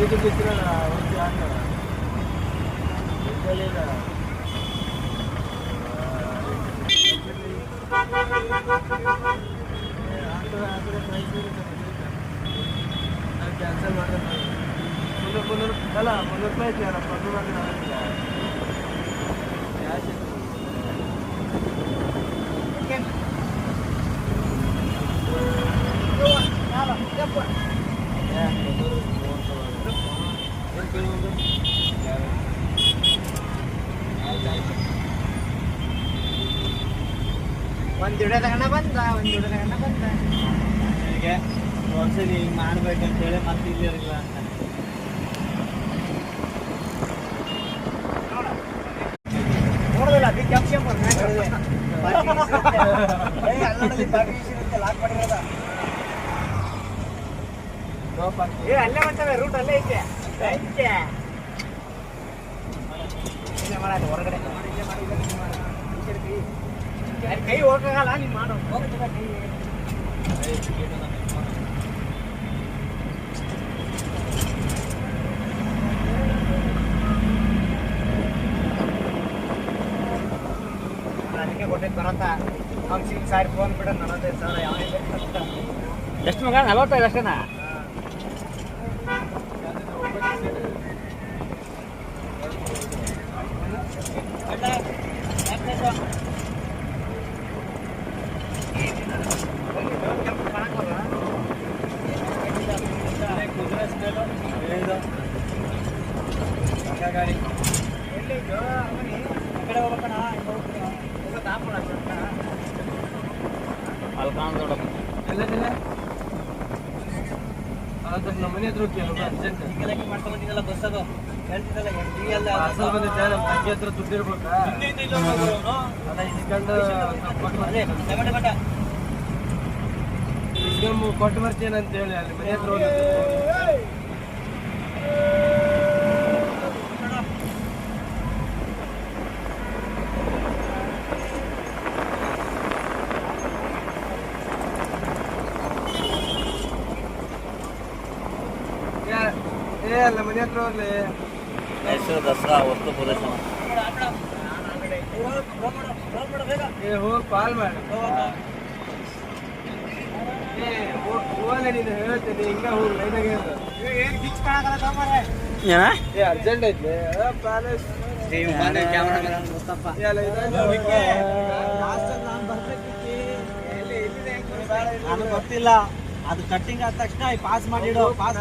ಇದು ಬಿತ್ತಿರಲ್ಲ ಒಂದು ಹಾಕೋಣ ಕ್ಯಾನ್ಸಲ್ ಮಾಡಿದ್ರೆ ಮುನ್ನೂರು ಅಲ್ಲ 300 ರೂಪಾಯಿ ಐತಿ ಅಲ್ಲ 100 ಆಗಿಲ್ಲ ಕ್ಯಾಶ್ ಒಂದು ದುಡ್ಡು ತಗೊಂಡ ಬಂದ ಹೀಗೆ ಒಂದ್ಸಲಿ ಹಿಂಗೆ ಮಾಡ್ಬೇಕಂತೇಳಿ ಮತ್ತೆ ಇಲ್ಲಿ ಇರಲಿಲ್ಲ ಅಂತ ನೋಡೋದಿಲ್ಲ ಅದಕ್ಕೆ ಆಪ್ಷನ್ ಲಾಕ್ ಮಾಡಿರೋದ ಅಲ್ಲೇ ಮಾಡ್ತವೆ ರೂಟ್ ಅಲ್ಲೇ ಐತೆ ಹೊರಗಡೆ ಕೈ ಹೋಗಲ್ಲ ನೀನ್ ಮಾಡೋ ಅದಕ್ಕೆ ಕೊಟ್ಟಿದ್ದು ಬರತ್ತ ಫಂಕ್ಷನ್ ಸಾರಿ ಫೋನ್ ಬಿಡ 45,000 ಯಾವ ಎಷ್ಟು ಮಗ 45 ಅಷ್ಟೇನಾ ಗಾಡಿ ಕಡೆ ಹೋಗ್ಬೇಕಣ್ಣ ಎಲ್ಲದಿಲ್ಲ ಅದು ನಮ್ಮ ಮನೆ ಹತ್ರ ಕೇಳೋದು ಅರ್ಜೆಂಟ್ ಈಗೆಲ್ಲ ಮಾಡ್ಕೊಂಡ್ಬಂದಿದ್ದಲ್ಲ ಬಸ್ ಅದು ಹೇಳ್ತಿದ್ದಲ್ಲ ಪಾರ್ಸಲ್ ಬಂದಿದ್ದೆ ನಮ್ಮ ತಂಗಿ ಹತ್ರ ದುಡ್ಡು ಇರ್ಬೇಕಾ ಅದ ಇಸ್ಕೊಂಡು ಇಸ್ಕೊಂಬ ಕೊಟ್ಟು ಬರ್ತೀನಿ ಅಂತ ಹೇಳಿ ಅಲ್ಲಿ ಮನೆ ಹತ್ರ ಹೋಗಿ ಅಲ್ಲ ಮನೆ ಹತ್ರ ಹೋಗ್ಲಿ ಮೈಸೂರು ದಸರಾ ವಸ್ತು ಪ್ರದರ್ಶನ ಹೋಗಿ ಕಾಲ್ ಮಾಡಿ ಹೋಗಲ್ಲ ನೀನು ಹೇಳ್ತೀನಿ ಹಿಂಗ ಹೋಗಿ ಲೈನಾಗೆ ಏನು ಕಿಚ್ ಕಾಣಕಲ್ಲ ಅರ್ಜೆಂಟ್ ಐತಿ ಪ್ಯಾಲೇಸ್ ಗೊತ್ತಿಲ್ಲ ಅದು ಕಟ್ಟಿಂಗ್ ಆದ ತಕ್ಷಣ ಪಾಸ್ ಮಾಡಿಡು ಪಾಸ್